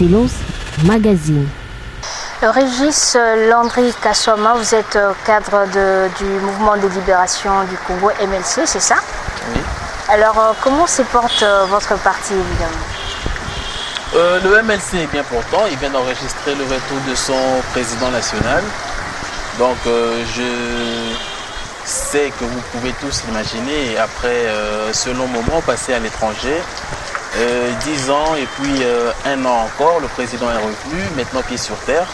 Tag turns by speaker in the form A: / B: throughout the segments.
A: Excellence Magazine.
B: Régis Landry Kaswama, vous êtes cadre du mouvement de libération du Congo MLC, c'est ça?
C: Oui.
B: Alors, comment se porte votre parti, évidemment?
C: Le MLC est bien portant. Il vient d'enregistrer le retour de son président national. Donc, je sais que vous pouvez tous l'imaginer, après ce long moment passé à l'étranger, 10 ans et puis 1 an encore, le président est revenu, maintenant pied sur terre.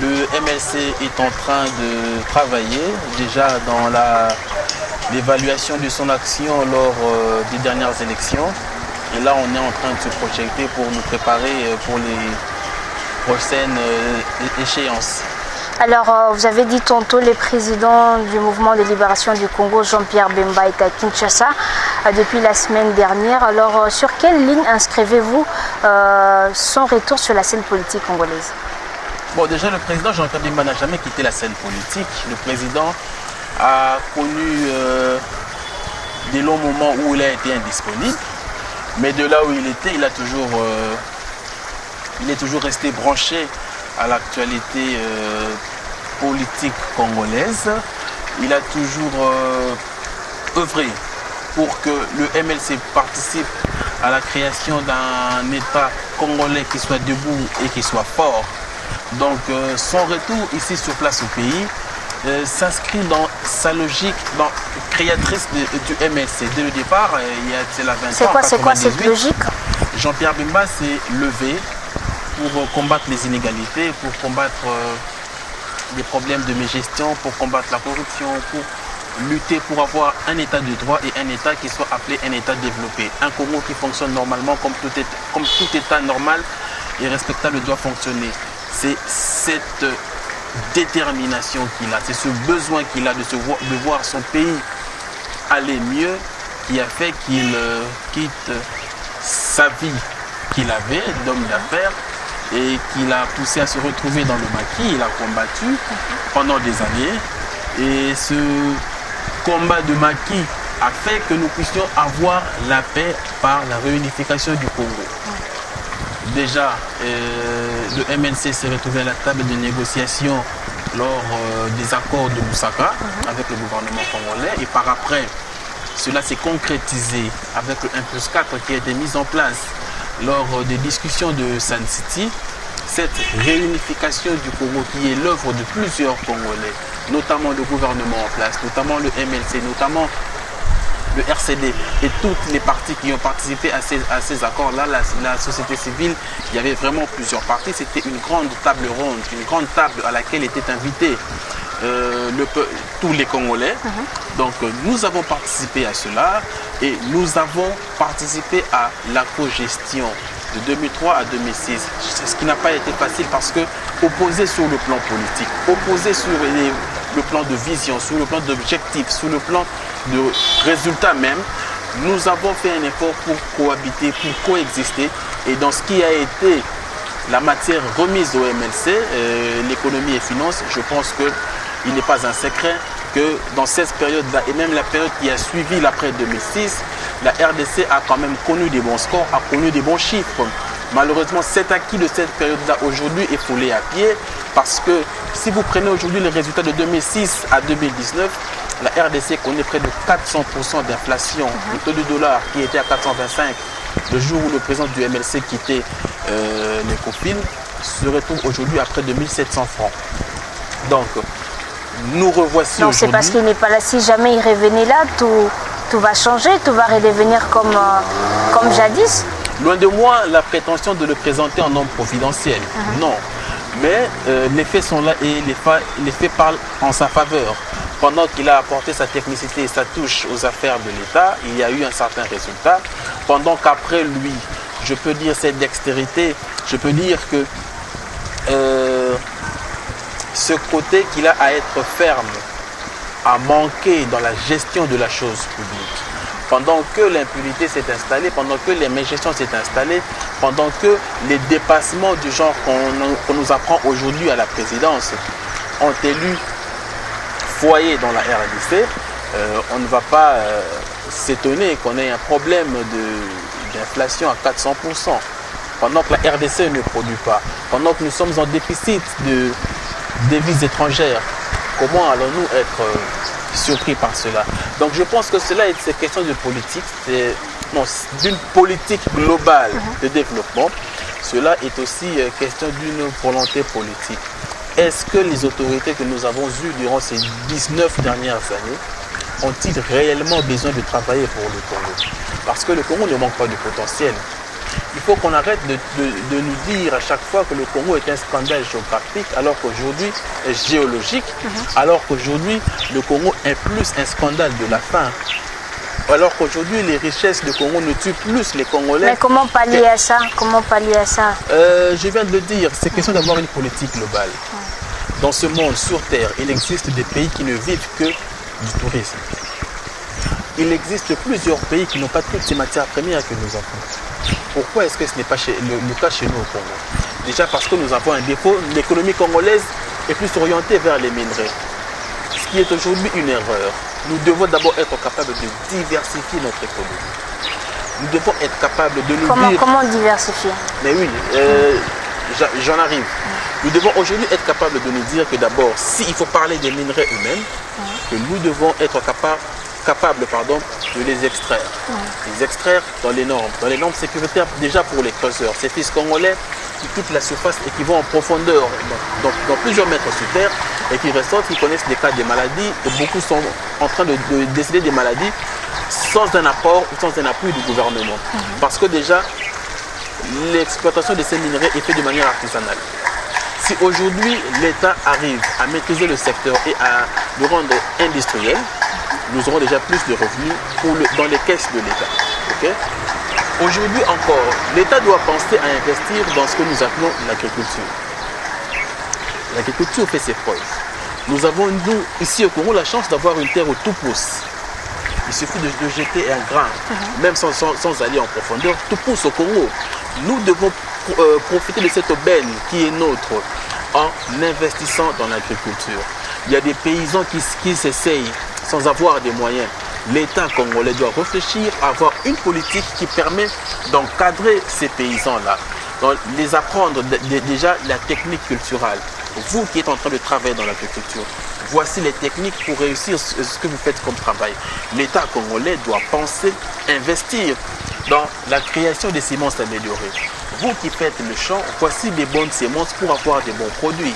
C: Le MLC est en train de travailler déjà dans l'évaluation de son action lors des dernières élections. Et là, on est en train de se projeter pour nous préparer pour les prochaines échéances.
B: Alors, vous avez dit tantôt, le président du mouvement de libération du Congo, Jean-Pierre Bemba, est à Kinshasa depuis la semaine dernière. Alors, sur quelle ligne inscrivez-vous son retour sur la scène politique congolaise?
C: Bon, déjà, le président Jean-Pierre Bemba n'a jamais quitté la scène politique. Le président a connu des longs moments où il a été indisponible. Mais de là où il était, il est toujours resté branché à l'actualité politique congolaise. Il a toujours œuvré pour que le MLC participe à la création d'un État congolais qui soit debout et qui soit fort. Donc son retour ici sur place au pays s'inscrit dans sa logique créatrice du MLC. Dès le départ, il y a 20 ans,
B: c'est quoi cette logique?
C: Jean-Pierre Bemba s'est levé pour combattre les inégalités, pour combattre les problèmes de mégestion, pour combattre la corruption, pour lutter pour avoir un état de droit et un état qui soit appelé un état développé. Un Congo qui fonctionne normalement comme tout état normal et respectable doit fonctionner. C'est cette détermination qu'il a, c'est ce besoin qu'il a de voir son pays aller mieux qui a fait qu'il quitte sa vie qu'il avait d'homme d'affaires et qu'il a poussé à se retrouver dans le maquis. Il a combattu pendant des années et ce combat de maquis a fait que nous puissions avoir la paix par la réunification du Congo. Déjà, le MLC s'est retrouvé à la table de négociation lors des accords de Lusaka avec le gouvernement congolais et par après, cela s'est concrétisé avec le 1+4 qui a été mis en place lors des discussions de Sun City. Cette réunification du Congo qui est l'œuvre de plusieurs Congolais, notamment le gouvernement en place, notamment le MLC, notamment le RCD et toutes les parties qui ont participé à ces accords-là, la société civile, il y avait vraiment plusieurs parties. C'était une grande table ronde, une grande table à laquelle étaient invités tous les Congolais. Donc nous avons participé à cela et nous avons participé à la cogestion de 2003 à 2006. Ce qui n'a pas été facile parce que opposé sur le plan politique, opposé sur le plan de vision, sur le plan d'objectif, sur le plan de résultats même, nous avons fait un effort pour cohabiter, pour coexister. Et dans ce qui a été la matière remise au MLC, l'économie et finances, je pense qu'il n'est pas un secret que dans cette période-là, et même la période qui a suivi l'après 2006, la RDC a quand même connu des bons scores, a connu des bons chiffres. Malheureusement, cet acquis de cette période-là aujourd'hui est foulé à pied parce que si vous prenez aujourd'hui les résultats de 2006 à 2019, la RDC connaît près de 400% d'inflation. Le taux du dollar qui était à 425 le jour où le président du MLC quittait l'ECOFIN se retrouve aujourd'hui à près de 1700 francs. Donc, nous revoici aujourd'hui.
B: C'est parce qu'il n'est pas là. Si jamais il revenait là, tout va changer, tout va redevenir comme jadis.
C: Loin de moi la prétention de le présenter en homme providentiel. Non. Mais les faits sont là et les faits parlent en sa faveur. Pendant qu'il a apporté sa technicité et sa touche aux affaires de l'État, il y a eu un certain résultat. Pendant qu'après lui, je peux dire cette dextérité, je peux dire que ce côté qu'il a à être ferme, a manqué dans la gestion de la chose publique. Pendant que l'impunité s'est installée, pendant que les mégestions s'est installée, pendant que les dépassements du genre qu'on nous apprend aujourd'hui à la présidence ont élu foyer dans la RDC, on ne va pas s'étonner qu'on ait un problème d'inflation à 400%. pendant que la RDC ne produit pas, pendant que nous sommes en déficit de devises étrangères, comment allons-nous être surpris par cela? Donc je pense que cela est une question de politique, d'une politique globale de développement. Cela est aussi question d'une volonté politique. Est-ce que les autorités que nous avons eues durant ces 19 dernières années ont-ils réellement besoin de travailler pour le Congo? Parce que le Congo ne manque pas de potentiel. Il faut qu'on arrête de nous dire à chaque fois que le Congo est un scandale géographique, alors qu'aujourd'hui, géologique, alors qu'aujourd'hui, le Congo est plus un scandale de la faim. Alors qu'aujourd'hui, les richesses du Congo ne tuent plus les Congolais.
B: Mais comment pallier à ça? Comment pallier à ça?
C: Je viens de le dire, c'est question d'avoir une politique globale. Dans ce monde, sur Terre, il existe des pays qui ne vivent que du tourisme. Il existe plusieurs pays qui n'ont pas toutes ces matières premières que nous avons. Pourquoi est-ce que ce n'est pas le cas chez nous au Congo? Déjà parce que nous avons un défaut, l'économie congolaise est plus orientée vers les minerais. Ce qui est aujourd'hui une erreur. Nous devons d'abord être capables de diversifier notre économie. Nous devons être capables de nous dire...
B: Comment diversifier?
C: Mais oui, j'en arrive. Nous devons aujourd'hui être capables de nous dire que d'abord, s'il faut parler des minerais eux-mêmes, que nous devons être capables de les extraire. Les extraire dans les normes sécuritaires déjà pour les creuseurs. Ces fils congolais qui quittent la surface et qui vont en profondeur dans plusieurs mètres sous terre et qui ressortent, qui connaissent des cas de maladies et beaucoup sont en train de décéder des maladies sans un apport ou sans un appui du gouvernement. Parce que déjà, l'exploitation de ces minerais est faite de manière artisanale. Si aujourd'hui l'État arrive à maîtriser le secteur et à le rendre industriel, nous aurons déjà plus de revenus dans les caisses de l'État. Okay? Aujourd'hui encore, l'État doit penser à investir dans ce que nous appelons l'agriculture. L'agriculture fait ses preuves. Nous avons, nous, ici au Congo, la chance d'avoir une terre où tout pousse. Il suffit de jeter un grain, même sans aller en profondeur, tout pousse au Congo. Nous devons profiter de cette aubaine qui est nôtre en investissant dans l'agriculture. Il y a des paysans qui s'essayent sans avoir des moyens. L'État congolais doit réfléchir à avoir une politique qui permet d'encadrer ces paysans-là, les apprendre déjà la technique culturelle. Vous qui êtes en train de travailler dans l'agriculture, voici les techniques pour réussir ce que vous faites comme travail. L'État congolais doit penser, investir dans la création des semences améliorées. Vous qui faites le champ, voici des bonnes semences pour avoir des bons produits.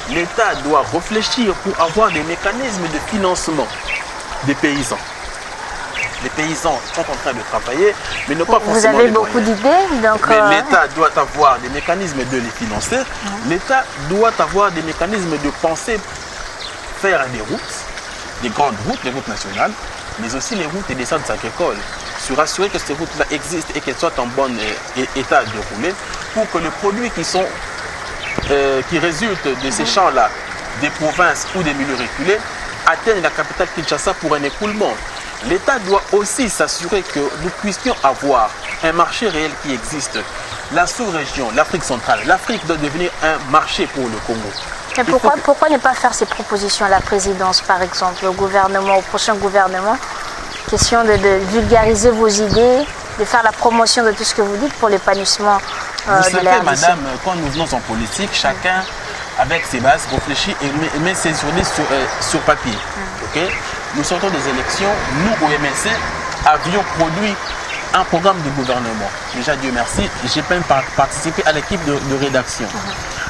C: L'État doit réfléchir pour avoir des mécanismes de financement des paysans. Les paysans sont en train de travailler, mais n'ont pas forcément
B: Vous avez beaucoup d'idées, donc...
C: Mais l'État doit avoir des mécanismes de les financer. L'État doit avoir des mécanismes de penser faire des routes, des grandes routes, des routes nationales, mais aussi les routes et des centres agricoles. Se rassurer que ces routes-là existent et qu'elles soient en bon état de rouler pour que les produits qui résultent de ces champs-là, des provinces ou des milieux reculés, atteignent la capitale Kinshasa pour un écoulement. L'État doit aussi s'assurer que nous puissions avoir un marché réel qui existe. La sous-région, l'Afrique centrale, l'Afrique doit devenir un marché pour le Congo.
B: Mais pourquoi ne pas faire ces propositions à la présidence, par exemple, au gouvernement, au prochain gouvernement? Question de vulgariser vos idées, de faire la promotion de tout ce que vous dites pour l'épanouissement de la RDC.
C: Vous savez, madame, quand nous venons en politique, chacun, avec ses bases, réfléchit et met ses journées sur papier. Okay? Nous sortons des élections, nous, au MLC, avions produit un programme de gouvernement. Déjà, Dieu merci, j'ai même participé à l'équipe de rédaction.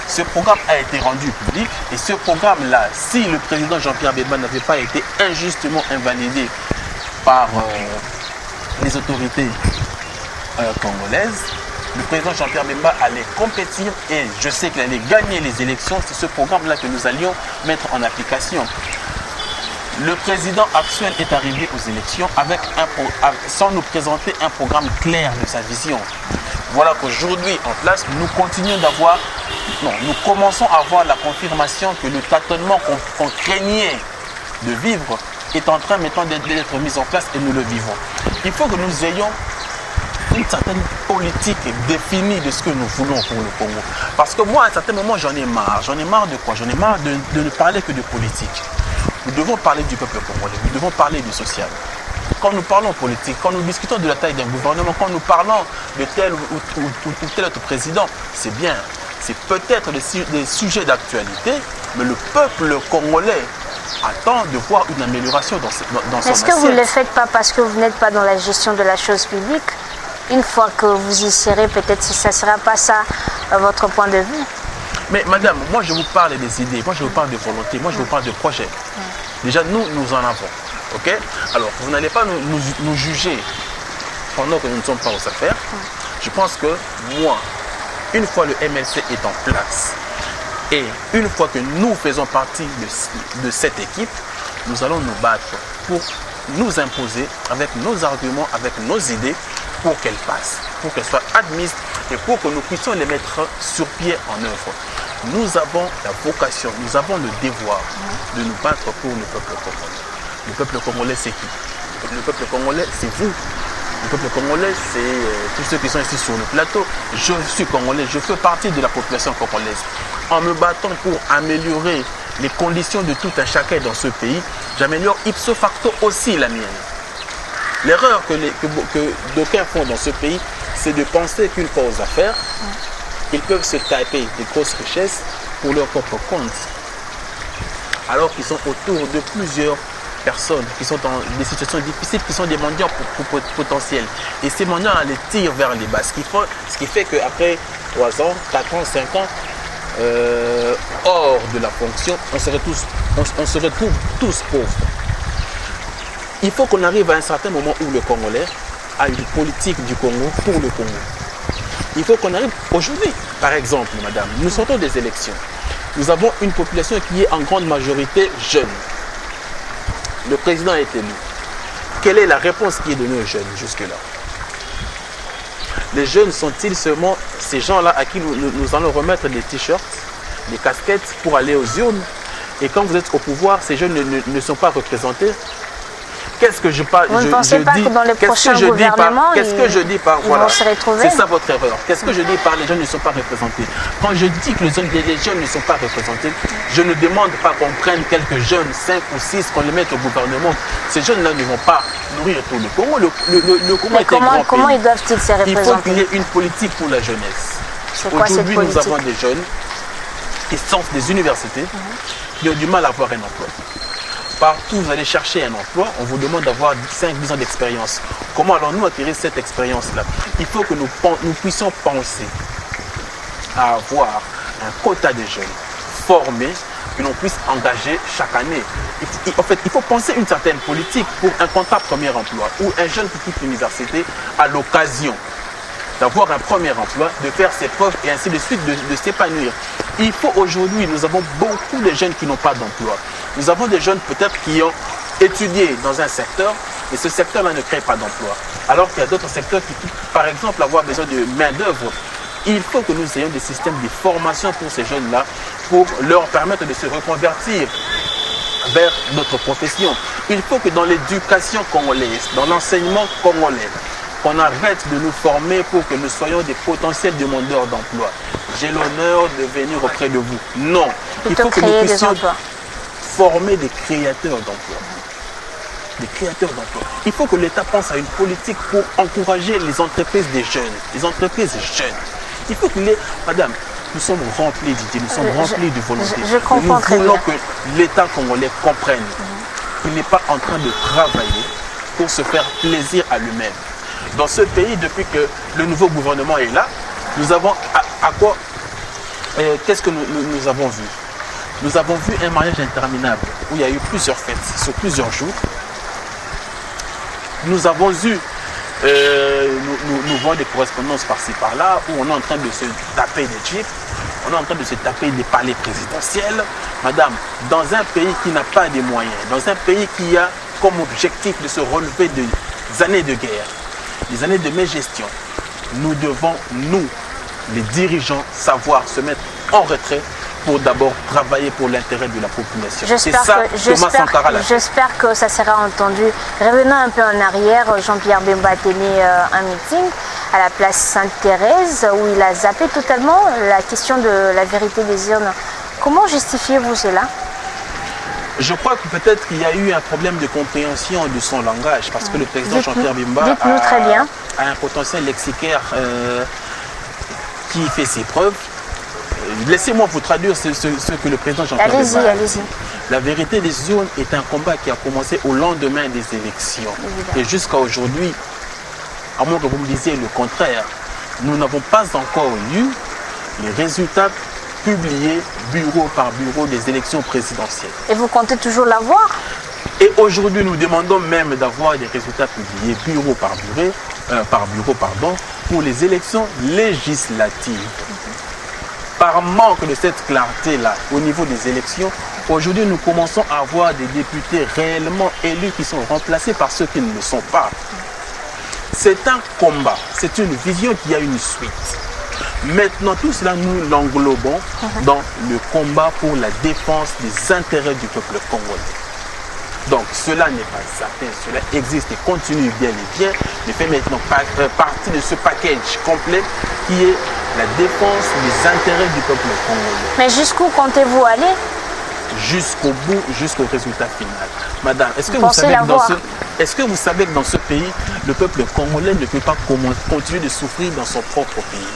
C: Ce programme a été rendu public et ce programme-là, si le président Jean-Pierre Bemba n'avait pas été injustement invalidé par les autorités congolaises, le président Jean-Pierre Bemba allait compétir et je sais qu'il allait gagner les élections. C'est ce programme-là que nous allions mettre en application. Le président actuel est arrivé aux élections sans nous présenter un programme clair de sa vision. Voilà qu'aujourd'hui, en place, nous commençons à avoir la confirmation que le tâtonnement qu'on craignait de vivre est en train maintenant d'être mis en place et nous le vivons. Il faut que nous ayons une certaine politique définie de ce que nous voulons pour le Congo. Parce que moi, à un certain moment, j'en ai marre. J'en ai marre de quoi? J'en ai marre de ne parler que de politique. Nous devons parler du peuple congolais, nous devons parler du social. quand nous parlons politique, quand nous discutons de la taille d'un gouvernement, quand nous parlons de tel ou tel autre président, c'est bien. C'est peut-être des sujets d'actualité, mais le peuple congolais attend de voir une amélioration dans son assiette.
B: Est-ce que vous ne le faites pas parce que vous n'êtes pas dans la gestion de la chose publique? Une fois que vous y serez, peut-être si ça ne sera pas ça, votre point de vue.
C: Mais madame, moi je vous parle des idées, moi je vous parle de volonté, moi je vous parle de projets. Déjà, nous en avons. Ok? Alors, vous n'allez pas nous juger pendant que nous ne sommes pas aux affaires. Je pense que moi, une fois le MLC est en place et une fois que nous faisons partie de cette équipe, nous allons nous battre pour nous imposer avec nos arguments, avec nos idées, pour qu'elles passent, pour qu'elles soient admises et pour que nous puissions les mettre sur pied en œuvre. Nous avons la vocation, nous avons le devoir de nous battre pour le peuple congolais. Le peuple congolais, c'est qui? Le peuple congolais, c'est vous. Le peuple congolais, c'est tous ceux qui sont ici sur le plateau. Je suis congolais, je fais partie de la population congolaise. En me battant pour améliorer les conditions de tout un chacun dans ce pays, j'améliore ipso facto aussi la mienne. L'erreur que d'aucuns font dans ce pays, c'est de penser qu'une fois aux affaires, ils peuvent se taper des grosses richesses pour leur propre compte. Alors qu'ils sont autour de plusieurs personnes qui sont dans des situations difficiles, qui sont des mendiants potentiels. Et ces mendiants les tirent vers les bas. Ce qui fait qu'après 3 ans, 4 ans, 5 ans, hors de la fonction, on se retrouve tous pauvres. Il faut qu'on arrive à un certain moment où le Congolais a une politique du Congo pour le Congo. Il faut qu'on arrive aujourd'hui, par exemple, madame, nous sortons des élections. Nous avons une population qui est en grande majorité jeune. Le président est élu. Quelle est la réponse qui est donnée aux jeunes jusque-là? Les jeunes sont-ils seulement ces gens-là à qui nous allons remettre des t-shirts, des casquettes pour aller aux urnes? Et quand vous êtes au pouvoir, ces jeunes ne sont pas représentés? Qu'est-ce que je parle?
B: Vous ne pensez pas que dans les prochains gouvernements,
C: qu'est-ce que je dis par
B: voilà, c'est
C: ça votre erreur. Qu'est-ce que je dis par les jeunes ne sont pas représentés? Quand je dis que les jeunes ne sont pas représentés, je ne demande pas qu'on prenne quelques jeunes, 5 ou 6, qu'on les mette au gouvernement. Ces jeunes-là ne vont pas nourrir tout le Congo. Le Congo est un grand pays.
B: Comment ils doivent-ils se représenter?
C: Il faut qu'il y ait une politique pour la jeunesse. Aujourd'hui, nous avons des jeunes qui sortent des universités, qui ont du mal à avoir un emploi. Partout, vous allez chercher un emploi, on vous demande d'avoir 5-10 ans d'expérience. Comment allons-nous acquérir cette expérience-là? Il faut que nous puissions penser à avoir un quota de jeunes formés que l'on puisse engager chaque année. En fait, il faut penser une certaine politique pour un contrat premier emploi où un jeune qui quitte l'université a l'occasion d'avoir un premier emploi, de faire ses preuves et ainsi de suite, de s'épanouir. Il faut aujourd'hui, nous avons beaucoup de jeunes qui n'ont pas d'emploi. Nous avons des jeunes peut-être qui ont étudié dans un secteur, et ce secteur-là ne crée pas d'emploi. Alors qu'il y a d'autres secteurs qui, par exemple, avoir besoin de main-d'œuvre. Il faut que nous ayons des systèmes de formation pour ces jeunes-là, pour leur permettre de se reconvertir vers notre profession. Il faut que dans l'éducation congolaise, dans l'enseignement congolais, qu'on arrête de nous former pour que nous soyons des potentiels demandeurs d'emploi. J'ai l'honneur de venir auprès de vous. Non. Il faut que nous puissions former des créateurs d'emplois. Des créateurs d'emplois. Il faut que l'État pense à une politique pour encourager les entreprises des jeunes. Les entreprises jeunes. Il faut que madame, nous sommes remplis d'idées, nous sommes remplis de volonté. Nous voulons que l'État congolais comprenne qu'il n'est pas en train de travailler pour se faire plaisir à lui-même. Dans ce pays, depuis que le nouveau gouvernement est là, nous avons qu'est-ce que nous avons vu? Nous avons vu un mariage interminable où il y a eu plusieurs fêtes sur plusieurs jours. Nous avons eu, nous voyons des correspondances par-ci par-là où on est en train de se taper des jeeps, on est en train de se taper des palais présidentiels. Madame, dans un pays qui n'a pas de moyens, dans un pays qui a comme objectif de se relever des années de guerre, des années de mégestion, nous devons, nous, les dirigeants, savoir se mettre en retrait pour d'abord travailler pour l'intérêt de la population.
B: J'espère que ça sera entendu. Revenons un peu en arrière, Jean-Pierre Bemba a tenu un meeting à la place Sainte-Thérèse où il a zappé totalement la question de la vérité des urnes. Comment justifiez-vous cela?
C: Je crois que peut-être qu'il y a eu un problème de compréhension de son langage, parce que le président Jean-Pierre Bemba a un potentiel lexicaire qui fait ses preuves. Laissez-moi vous traduire ce que le président Jean-Pierre Bemba a dit.
B: Allez-y.
C: La vérité des urnes est un combat qui a commencé au lendemain des élections. Évidemment. Et jusqu'à aujourd'hui, à moins que vous me disiez le contraire, nous n'avons pas encore eu les résultats publiés bureau par bureau des élections présidentielles.
B: Et vous comptez toujours l'avoir?
C: Et aujourd'hui, nous demandons même d'avoir des résultats publiés bureau par bureau, pour les élections législatives. Par manque de cette clarté-là au niveau des élections, aujourd'hui, nous commençons à avoir des députés réellement élus qui sont remplacés par ceux qui ne le sont pas. C'est un combat, c'est une vision qui a une suite. Maintenant, tout cela, nous l'englobons dans le combat pour la défense des intérêts du peuple congolais. Donc, cela n'est pas certain, cela existe et continue bien et bien, mais fait maintenant partie de ce package complet qui est la défense des intérêts du peuple congolais.
B: Mais jusqu'où comptez-vous aller?
C: Jusqu'au bout, jusqu'au résultat final. Madame, est-ce que vous savez que dans ce pays, le peuple congolais ne peut pas continuer de souffrir dans son propre pays?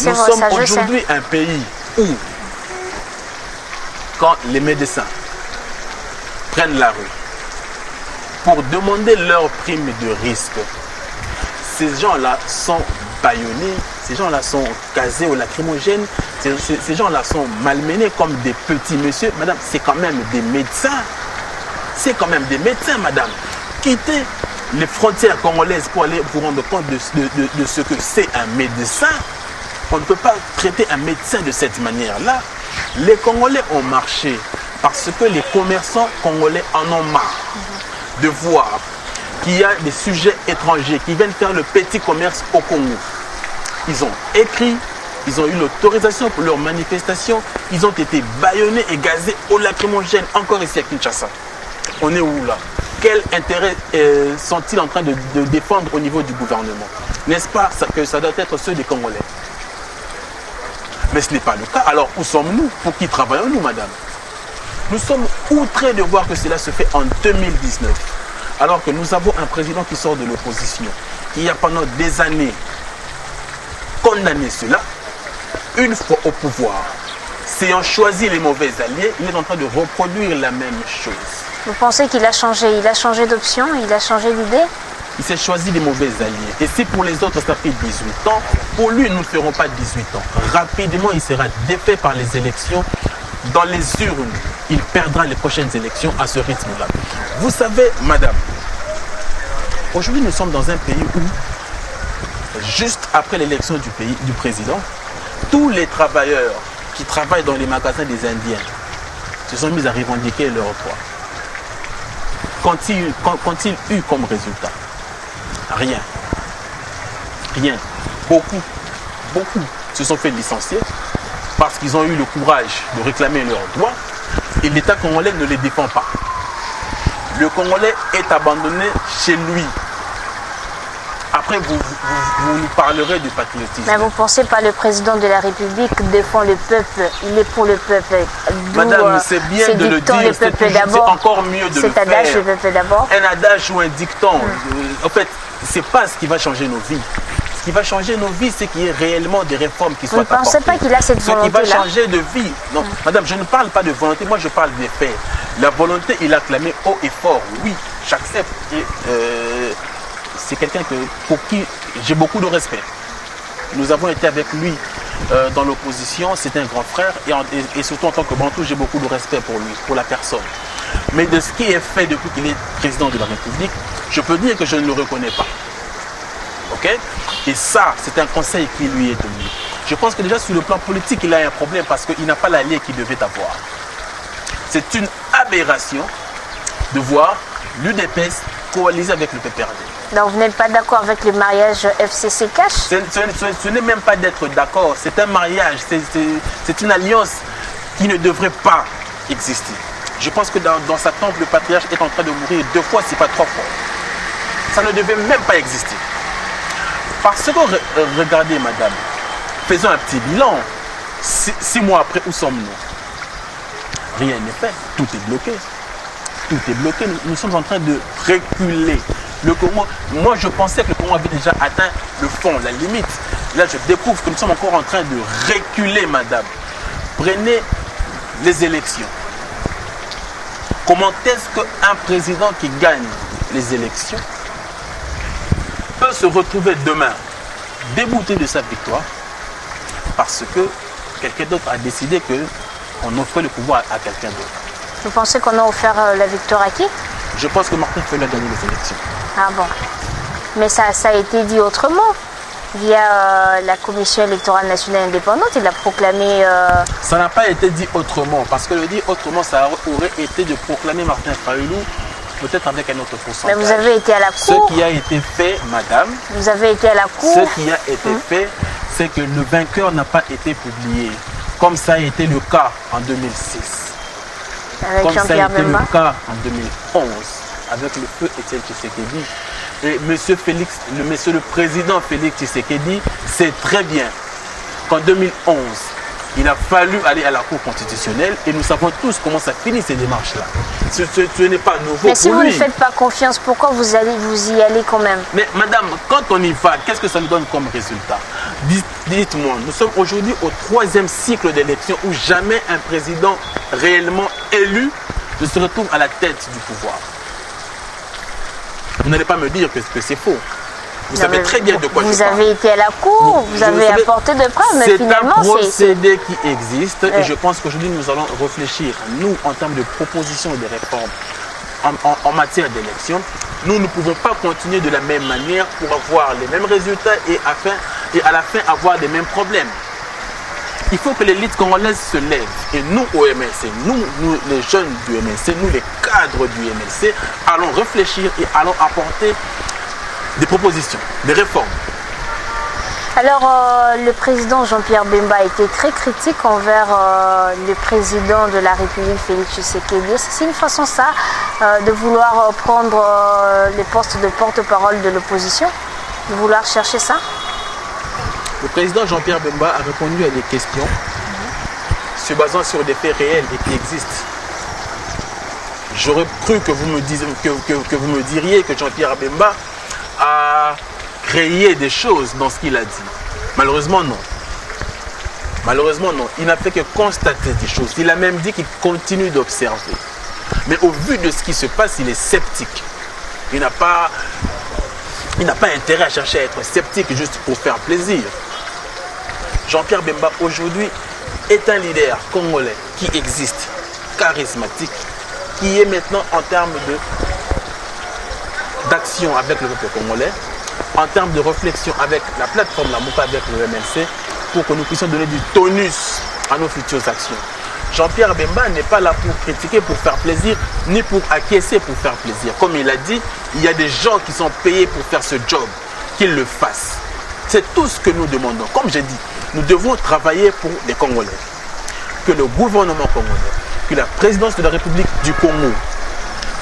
C: Nous sommes aujourd'hui un pays où, quand les médecins prennent la rue pour demander leur prime de risque, ces gens-là sont bâillonnés, ces gens-là sont gazés au lacrymogène, ces gens-là sont malmenés comme des petits messieurs. Madame, c'est quand même des médecins. C'est quand même des médecins, madame. Quittez les frontières congolaises pour aller vous rendre compte de ce que c'est un médecin. On ne peut pas traiter un médecin de cette manière-là. Les Congolais ont marché parce que les commerçants congolais en ont marre de voir qu'il y a des sujets étrangers qui viennent faire le petit commerce au Congo. Ils ont écrit, ils ont eu l'autorisation pour leur manifestation, ils ont été bâillonnés et gazés au lacrymogène, encore ici à Kinshasa. On est où là? Quel intérêt sont-ils en train de défendre au niveau du gouvernement? N'est-ce pas que ça doit être ceux des Congolais? Mais ce n'est pas le cas. Alors où sommes-nous? Pour qui travaillons-nous, madame? Nous sommes outrés de voir que cela se fait en 2019. Alors que nous avons un président qui sort de l'opposition, qui a pendant des années condamné cela, une fois au pouvoir, s'ayant choisi les mauvais alliés, il est en train de reproduire la même chose.
B: Vous pensez qu'il a changé? Il a changé d'option? Il a changé d'idée?
C: Il s'est choisi les mauvais alliés. Et si pour les autres ça fait 18 ans, pour lui nous ne ferons pas 18 ans. Rapidement il sera défait par les élections. Dans les urnes, il perdra les prochaines élections à ce rythme-là. Vous savez, madame, aujourd'hui nous sommes dans un pays où, juste après l'élection du président, tous les travailleurs qui travaillent dans les magasins des Indiens se sont mis à revendiquer leurs droits. Qu'ont-ils eu comme résultat? Rien. Rien. Beaucoup se sont fait licencier parce qu'ils ont eu le courage de réclamer leurs droits et l'État congolais ne les défend pas. Le Congolais est abandonné chez lui. Après, vous nous parlerez du patriotisme.
B: Mais vous ne pensez pas le président de la République défend le peuple, il est pour le peuple.
C: Madame, c'est bien de le dire, c'est encore mieux de le faire.
B: Cet adage, le peuple d'abord.
C: Un adage ou un dicton. En fait, ce n'est pas ce qui va changer nos vies. Ce qui va changer nos vies, c'est qu'il y ait réellement des réformes qui soient apportées.
B: Vous ne pensez pas qu'il a cette volonté-là?
C: Ce qui va changer de vie. Non, madame, je ne parle pas de volonté, moi je parle des faits. La volonté, il a clamé haut et fort. Oui, j'accepte. C'est quelqu'un pour qui j'ai beaucoup de respect. Nous avons été avec lui dans l'opposition, c'est un grand frère et surtout en tant que Bantou, j'ai beaucoup de respect pour lui, pour la personne. Mais de ce qui est fait depuis qu'il est président de la République, je peux dire que je ne le reconnais pas. Ok? Et ça, c'est un conseil qui lui est donné. Je pense que déjà sur le plan politique, il a un problème parce qu'il n'a pas l'allié qu'il devait avoir. C'est une aberration de voir l'UDPS coaliser avec le PPRD.
B: Donc vous n'êtes pas d'accord avec le mariage FCC-Cash?
C: Ce n'est même pas d'être d'accord, c'est un mariage, c'est une alliance qui ne devrait pas exister. Je pense que dans sa tombe, le patriarche est en train de mourir 2 fois, si pas 3 fois. Ça ne devait même pas exister. Parce que, regardez madame, faisons un petit bilan. 6 mois après, où sommes-nous? Rien n'est fait, tout est bloqué. tout est bloqué. Nous sommes en train de reculer. Le Congo, moi je pensais que le Congo avait déjà atteint le fond, la limite. Là je découvre que nous sommes encore en train de reculer, madame. Prenez les élections. Comment est-ce qu'un président qui gagne les élections peut se retrouver demain débouté de sa victoire parce que quelqu'un d'autre a décidé qu'on offrait le pouvoir à quelqu'un d'autre?
B: Vous pensez qu'on a offert la victoire à qui?
C: Je pense que Martin Fayulu a gagné les élections.
B: Ah bon. Mais ça a été dit autrement. Via la Commission électorale nationale indépendante, il a proclamé...
C: Ça n'a pas été dit autrement, parce que le dire autrement, ça aurait été de proclamer Martin Fayulu, peut-être avec un autre pourcentage.
B: Mais vous avez été à la cour.
C: Ce qui a été fait, madame...
B: Vous avez été à la cour.
C: Ce qui a été fait, c'est que le vainqueur n'a pas été publié, comme ça a été le cas en 2006.
B: Avec
C: comme ça a
B: Jean-Pierre
C: été
B: Bemba.
C: le cas en 2011, avec le feu Étienne Tshisekedi. Et monsieur le président Félix Tshisekedi sait très bien qu'en 2011, il a fallu aller à la Cour constitutionnelle et nous savons tous comment ça finit ces démarches-là. Ce n'est pas nouveau pour lui.
B: Mais si vous ne faites pas confiance, pourquoi vous y allez quand même?
C: Mais madame, quand on y va, qu'est-ce que ça nous donne comme résultat? Dites-moi, nous sommes aujourd'hui au 3e cycle d'élection où jamais un président réellement élu ne se retrouve à la tête du pouvoir. Vous n'allez pas me dire que c'est faux. Vous savez très bien de quoi je parle.
B: Vous avez été à la cour, vous avez apporté de preuves, mais finalement
C: c'est un procédé qui existe et je pense qu'aujourd'hui nous allons réfléchir, nous, en termes de propositions et de réformes en matière d'élection. Nous ne pouvons pas continuer de la même manière pour avoir les mêmes résultats et à la fin avoir les mêmes problèmes. Il faut que l'élite congolaise se lève. Et nous, au MLC, nous les jeunes du MLC, nous les cadres du MLC, allons réfléchir et allons apporter des propositions, des réformes.
B: Alors, le président Jean-Pierre Bemba a été très critique envers le président de la République, Félix Tshisekedi. C'est une façon, ça, de vouloir prendre les postes de porte-parole de l'opposition, de vouloir chercher ça?
C: Le président Jean-Pierre Bemba a répondu à des questions se basant sur des faits réels et qui existent. J'aurais cru que vous me diriez que Jean-Pierre Bemba a créé des choses dans ce qu'il a dit. Malheureusement, non. Malheureusement, non. Il n'a fait que constater des choses. Il a même dit qu'il continue d'observer. Mais au vu de ce qui se passe, il est sceptique. Il n'a pas intérêt à chercher à être sceptique juste pour faire plaisir. Jean-Pierre Bemba, aujourd'hui, est un leader congolais qui existe, charismatique, qui est maintenant en termes d'action avec le peuple congolais, en termes de réflexion avec la plateforme Lamuka, avec le MLC, pour que nous puissions donner du tonus à nos futures actions. Jean-Pierre Bemba n'est pas là pour critiquer, pour faire plaisir, ni pour acquiescer pour faire plaisir. Comme il a dit, il y a des gens qui sont payés pour faire ce job, qu'ils le fassent. C'est tout ce que nous demandons. Comme j'ai dit, nous devons travailler pour les Congolais. Que le gouvernement congolais, que la présidence de la République du Congo,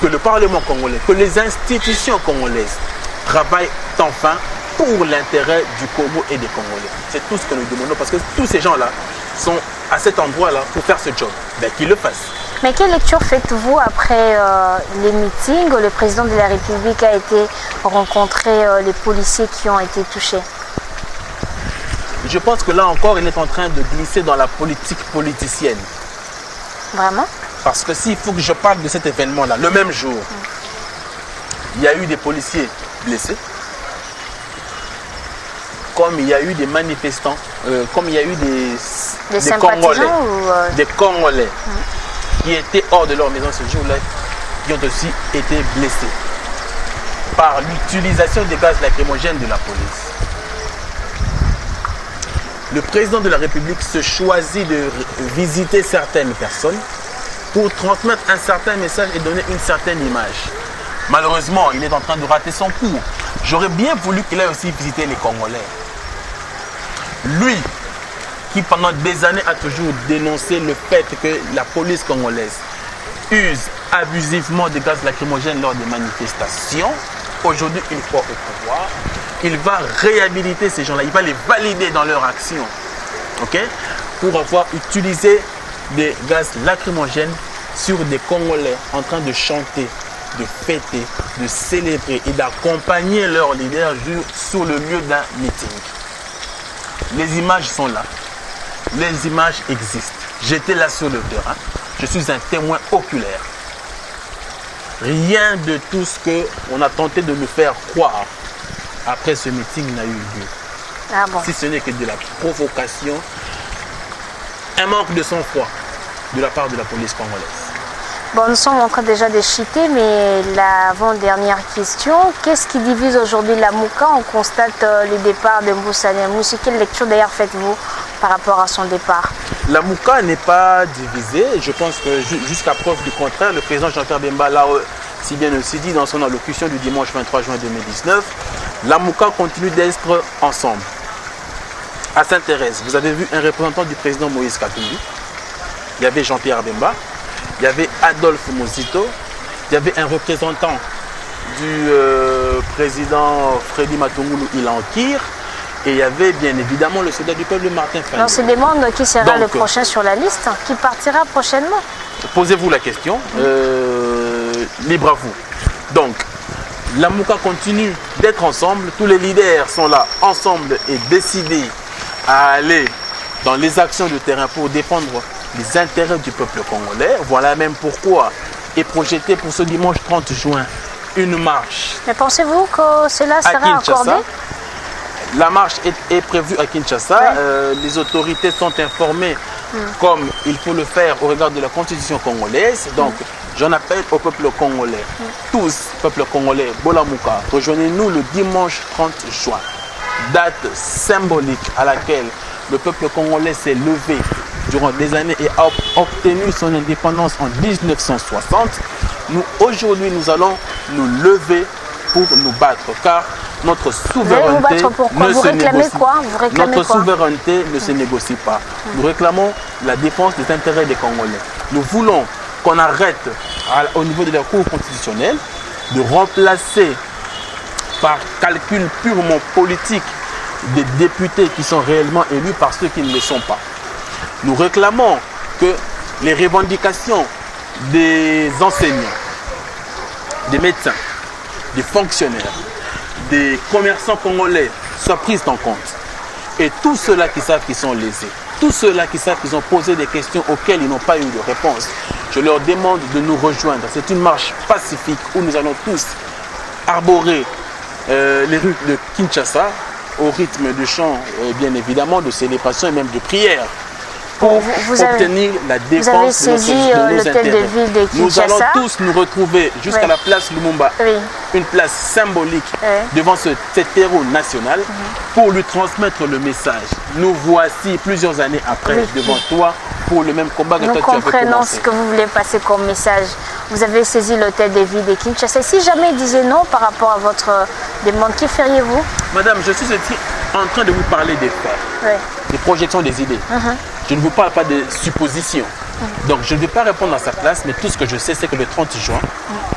C: que le Parlement congolais, que les institutions congolaises travaillent enfin pour l'intérêt du Congo et des Congolais. C'est tout ce que nous demandons parce que tous ces gens-là sont à cet endroit-là pour faire ce job. Ben, qu'ils le fassent.
B: Mais quelle lecture faites-vous après les meetings où le président de la République a été rencontrer les policiers qui ont été touchés?
C: Je pense que là encore, il est en train de glisser dans la politique politicienne.
B: Vraiment?
C: Parce que s'il faut que je parle de cet événement-là, le même jour, il y a eu des policiers blessés, comme il y a eu des manifestants, comme il y a eu des Congolais, des Congolais qui étaient hors de leur maison ce jour-là, qui ont aussi été blessés par l'utilisation des gaz lacrymogènes de la police. Le président de la République se choisit de visiter certaines personnes pour transmettre un certain message et donner une certaine image. Malheureusement, il est en train de rater son coup. J'aurais bien voulu qu'il aille aussi visiter les Congolais. Lui, qui pendant des années a toujours dénoncé le fait que la police congolaise use abusivement des gaz lacrymogènes lors des manifestations, aujourd'hui il croit au pouvoir. Il va réhabiliter ces gens-là, il va les valider dans leur action, ok, pour avoir utilisé des gaz lacrymogènes sur des Congolais en train de chanter, de fêter, de célébrer et d'accompagner leur leader sur le lieu d'un meeting. Les images sont là. Les images existent. J'étais là sur le terrain. Je suis un témoin oculaire. Rien de tout ce qu'on a tenté de nous faire croire après ce meeting n'a eu lieu.
B: Ah bon.
C: Si ce n'est que de la provocation, un manque de sang-froid de la part de la police congolaise.
B: Bon, nous sommes en train déjà de chuter, mais l'avant-dernière question, qu'est-ce qui divise aujourd'hui la Mouka? On constate le départ de Moussa Niamouchi. Quelle lecture d'ailleurs faites-vous par rapport à son départ?
C: La Mouka n'est pas divisée. Je pense que jusqu'à preuve du contraire, le président Jean-Pierre Bemba l'a si bien aussi dit dans son allocution du dimanche 23 juin 2019, la Mouka continue d'être ensemble. À Sainte-Thérèse, vous avez vu un représentant du président Moïse Katumbi, il y avait Jean-Pierre Bemba, il y avait Adolphe Mozito, il y avait un représentant du président Freddy Matungulu Ilankir, et il y avait bien évidemment le soldat du peuple Martin Fayulu.
B: On se demande qui sera le prochain sur la liste, qui partira prochainement.
C: Posez-vous la question, libre à vous. Donc, la Mouka continue d'être ensemble, tous les leaders sont là ensemble et décidés à aller dans les actions de terrain pour défendre les intérêts du peuple congolais. Voilà même pourquoi est projeté pour ce dimanche 30 juin une marche.
B: Mais pensez-vous que cela sera accordé?
C: La marche est prévue à Kinshasa. Oui. Les autorités sont informées comme il faut le faire au regard de la constitution congolaise. Donc, j'en appelle au peuple congolais. Tous, peuple congolais, Bolamouka, rejoignez-nous le dimanche 30 juin. Date symbolique à laquelle le peuple congolais s'est levé durant des années et a obtenu son indépendance en 1960. Nous, aujourd'hui, nous allons nous lever pour nous battre, car notre souveraineté ne se négocie pas. Notre souveraineté ne se négocie pas. Nous réclamons la défense des intérêts des Congolais. Nous voulons qu'on arrête au niveau de la Cour constitutionnelle de remplacer par calcul purement politique des députés qui sont réellement élus par ceux qui ne le sont pas. Nous réclamons que les revendications des enseignants, des médecins, des fonctionnaires, des commerçants congolais soient prises en compte. Et tous ceux-là qui savent qu'ils sont lésés, tous ceux-là qui savent qu'ils ont posé des questions auxquelles ils n'ont pas eu de réponse, je leur demande de nous rejoindre. C'est une marche pacifique où nous allons tous arborer les rues de Kinshasa au rythme de chants, bien évidemment, de célébration et même de prière, pour obtenir la défense de nos intérêts. Nous allons tous nous retrouver jusqu'à la place Lumumba, une place symbolique devant cet héros national, pour lui transmettre le message. Nous voici plusieurs années après devant toi pour le même combat que toi tu avais commencé. Nous comprenons
B: ce que vous voulez passer comme message. Vous avez saisi l'hôtel de ville de Kinshasa. Si jamais il disait non par rapport à votre demande, que feriez-vous?
C: Madame, je suis ici en train de vous parler des faits, des projections, des idées. Je ne vous parle pas de suppositions. Donc je ne vais pas répondre à sa place, mais tout ce que je sais, c'est que le 30 juin,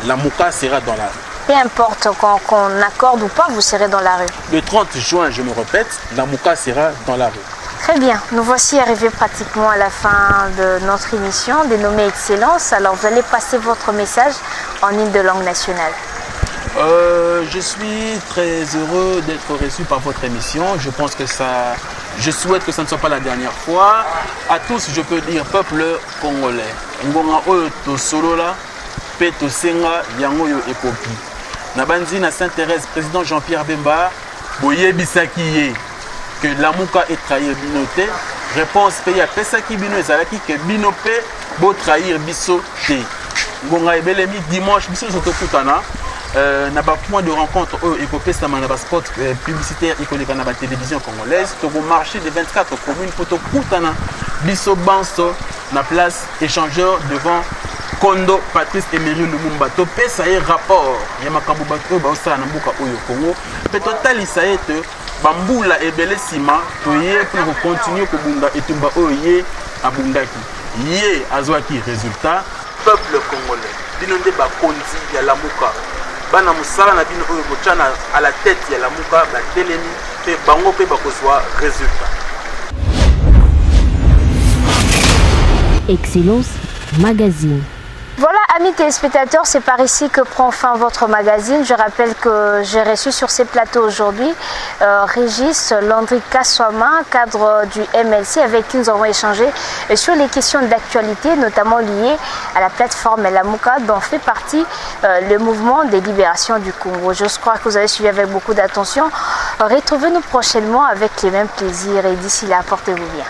C: la Mouka sera dans la rue.
B: Peu importe qu'on accorde ou pas, vous serez dans la rue.
C: Le 30 juin, je me répète, la Mouka sera dans la rue.
B: Très bien, nous voici arrivés pratiquement à la fin de notre émission, dénommée Excellence. Alors vous allez passer votre message en une de langue nationale.
C: Je suis très heureux d'être reçu par votre émission. Je pense que je souhaite que ça ne soit pas la dernière fois. À tous, je peux dire peuple congolais. Ngonga oyo to solo la, pe to senga yango yo ekoki. Na banzi na Sainte-Thérèse, président Jean-Pierre Bemba, boye bisaki ye que la Mouka est trahir binoté. Réponse payée à pesaki bino ezalaki que bino pe bo trahir biso te. Ngonga ebelemi dimanche biso sotokutana. Na ba point de rencontre épopée ça na ba spot publicitaire iconique na ba télévision congolaise to marché des 24 communes poto kutana biso banso na place échangeur devant Kondo Patrice Emery Lumumba to pesa ye rapport ya makambo bato ba osala na mboka oyo Congo pe total isaete bambula ebele sima to ye pour continuer ko bunda etumba oyo abundaki ye azwaki résultat peuple congolais bino nde ba konzi ya la Mouka bana musala na bino oyo bochana à la tête ya la Mouka ba telemi pe bango pe bakozwa résultat.
A: Excellence Magazine.
B: Amis téléspectateurs, c'est par ici que prend fin votre magazine. Je rappelle que j'ai reçu sur ces plateaux aujourd'hui Régis Landry Kaswama, cadre du MLC, avec qui nous avons échangé sur les questions d'actualité, notamment liées à la plateforme Lamuka, dont fait partie le mouvement des libérations du Congo. Je crois que vous avez suivi avec beaucoup d'attention. Retrouvez-nous prochainement avec les mêmes plaisirs et d'ici là, portez-vous bien.